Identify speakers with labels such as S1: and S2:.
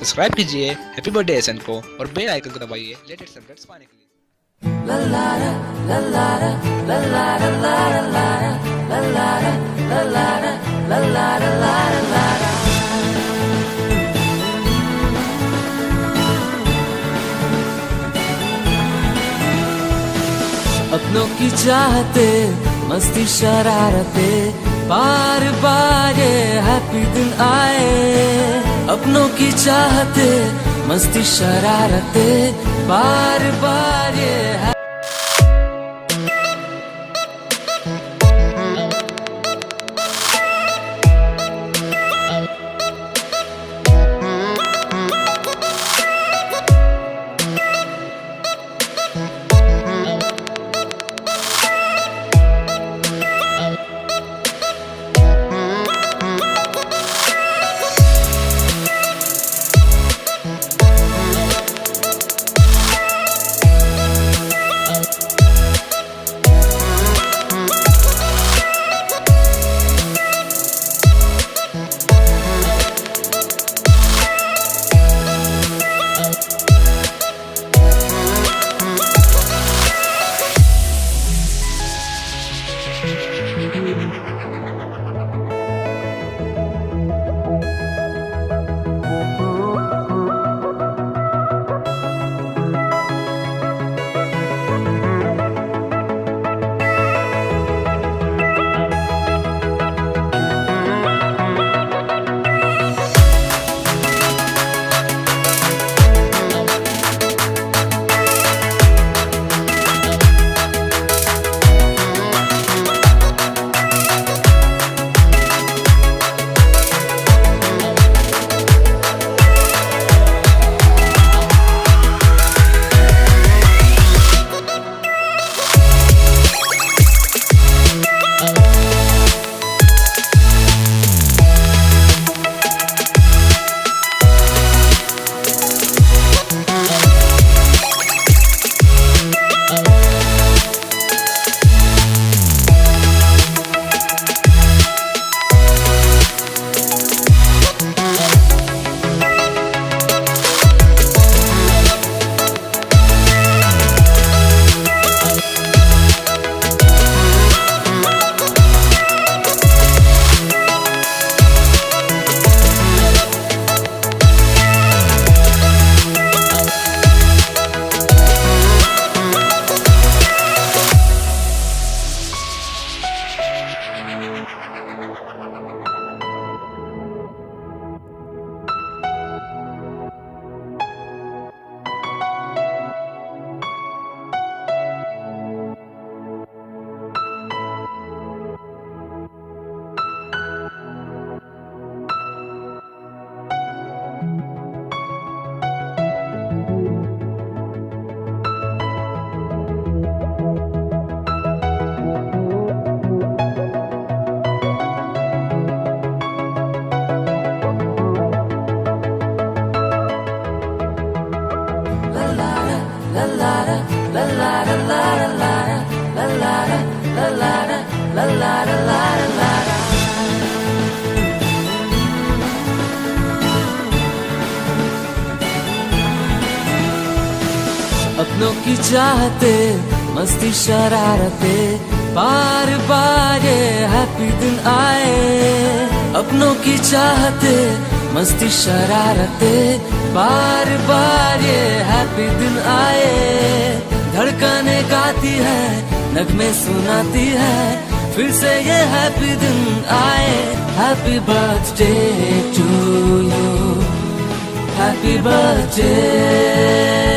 S1: Subscribe कीजिए happy birthday SN को और बेल आइकन को दबाइए लेटेस्ट अपडेट्स पाने के लिए।
S2: अपनों की चाहते मस्ती शरारते बार बार ये हैप्पी दिन आए। अपनों की चाहते मस्ती शरारते बार बार ये अपनों की चाहते मस्ती शरारते बार बार ये हैप्पी दिन आए। अपनों की चाहते मस्ती शरारते बार बार ये हैप्पी दिन आए। धड़कने गाती है नगमे सुनाती है फिर से ये हैप्पी दिन आए। Happy birthday to you, happy birthday.